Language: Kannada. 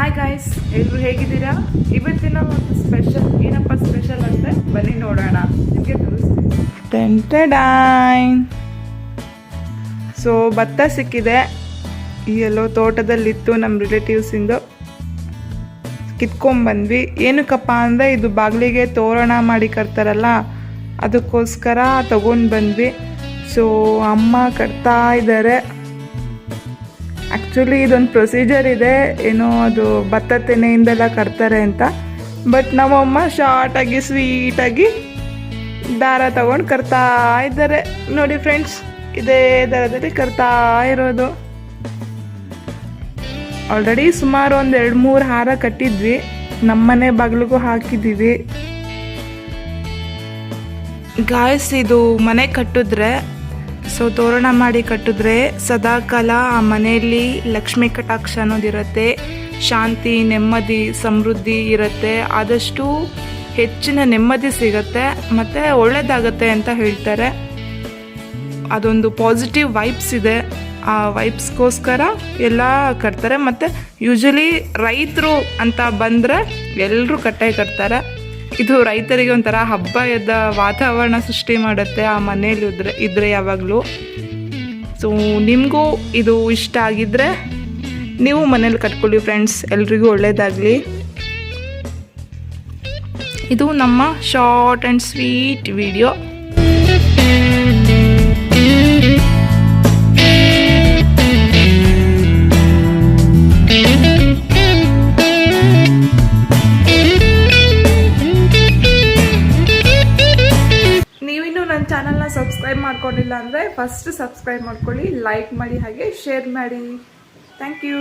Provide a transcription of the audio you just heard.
ಹಾಯ್ ಗಾಯ್ಸ್, ಎಲ್ಲರೂ ಹೇಗಿದ್ದೀರಾ? ಇವತ್ತಿನ ಒಂದು ಸ್ಪೆಷಲ್ ಏನಪ್ಪ ಸ್ಪೆಷಲ್ ಅಂದರೆ ಬನ್ನಿ ನೋಡೋಣ, ನಿಮಗೆ ತೋರಿಸ್ತೀನಿ. ಸೊ ಭತ್ತ ಸಿಕ್ಕಿದೆ, ಈ ಎಲ್ಲೋ ತೋಟದಲ್ಲಿತ್ತು, ನಮ್ಮ ರಿಲೇಟಿವ್ಸಿಂದು ಕಿತ್ಕೊಂಡ್ಬಂದ್ವಿ. ಏನಕ್ಕಪ್ಪ ಅಂದರೆ ಇದು ಬಾಗಿಲಿಗೆ ತೋರಣ ಮಾಡಿ ಕಟ್ತಾರಲ್ಲ, ಅದಕ್ಕೋಸ್ಕರ ತಗೊಂಡು ಬಂದ್ವಿ. ಸೊ ಅಮ್ಮ ಕಟ್ತಾ ಇದ್ದಾರೆ. ಆ್ಯಕ್ಚುಲಿ ಇದೊಂದು ಪ್ರೊಸೀಜರ್ ಇದೆ, ಏನೋ ಅದು ಭತ್ತ ತೆನೆಯಿಂದೆಲ್ಲ ಕಟ್ತಾರೆ ಅಂತ. ಬಟ್ ನಮ್ಮಮ್ಮ ಶಾರ್ಟಾಗಿ ಸ್ವೀಟಾಗಿ ದಾರ ತಗೊಂಡು ಕಟ್ತಾ ಇದ್ದಾರೆ. ನೋಡಿ ಫ್ರೆಂಡ್ಸ್, ಇದೇ ದಾರದಲ್ಲಿ ಕಟ್ತಾ ಇರೋದು. ಆಲ್ರೆಡಿ ಸುಮಾರು ಒಂದು 2-3 ಹಾರ ಕಟ್ಟಿದ್ವಿ, ನಮ್ಮನೆ ಬಾಗಿಲಿಗೂ ಹಾಕಿದ್ದೀವಿ. ಗಾಯ್ಸ್, ಇದು ಮನೆ ಕಟ್ಟಿದ್ರೆ, ಸೊ ತೋರಣ ಮಾಡಿ ಕಟ್ಟಿದ್ರೆ ಸದಾಕಾಲ ಆ ಮನೆಯಲ್ಲಿ ಲಕ್ಷ್ಮೀ ಕಟಾಕ್ಷ ಅನ್ನೋದಿರುತ್ತೆ, ಶಾಂತಿ, ನೆಮ್ಮದಿ, ಸಮೃದ್ಧಿ ಇರುತ್ತೆ. ಆದಷ್ಟು ಹೆಚ್ಚಿನ ನೆಮ್ಮದಿ ಸಿಗುತ್ತೆ ಮತ್ತು ಒಳ್ಳೆಯದಾಗತ್ತೆ ಅಂತ ಹೇಳ್ತಾರೆ. ಅದೊಂದು ಪಾಸಿಟಿವ್ ವೈಬ್ಸ್ ಇದೆ, ಆ ವೈಬ್ಸ್ಗೋಸ್ಕರ ಎಲ್ಲ ಕಟ್ತಾರೆ. ಮತ್ತು ಯೂಶಲಿ ರೈತರು ಅಂತ ಬಂದರೆ ಎಲ್ಲರೂ ಕಟ್ತಾರೆ. ಇದು ರೈತರಿಗೆ ಒಂಥರ ಹಬ್ಬದ ವಾತಾವರಣ ಸೃಷ್ಟಿ ಮಾಡುತ್ತೆ ಆ ಮನೇಲಿ ಇದ್ರೆ ಯಾವಾಗಲೂ. ಸೊ ನಿಮಗೂ ಇದು ಇಷ್ಟ ಆಗಿದ್ದರೆ ನೀವು ಮನೇಲಿ ಕಟ್ಕೊಳ್ಳಿ ಫ್ರೆಂಡ್ಸ್, ಎಲ್ರಿಗೂ ಒಳ್ಳೆಯದಾಗಲಿ. ಇದು ನಮ್ಮ ಶಾರ್ಟ್ ಆ್ಯಂಡ್ ಸ್ವೀಟ್ ವಿಡಿಯೋ. ನನ್ನ ಚಾನಲ್ನ ಸಬ್ಸ್ಕ್ರೈಬ್ ಮಾಡ್ಕೊಂಡಿಲ್ಲ ಅಂದರೆ ಫಸ್ಟ್ ಸಬ್ಸ್ಕ್ರೈಬ್ ಮಾಡ್ಕೊಳ್ಳಿ, ಲೈಕ್ ಮಾಡಿ, ಹಾಗೆ ಶೇರ್ ಮಾಡಿ. Thank you.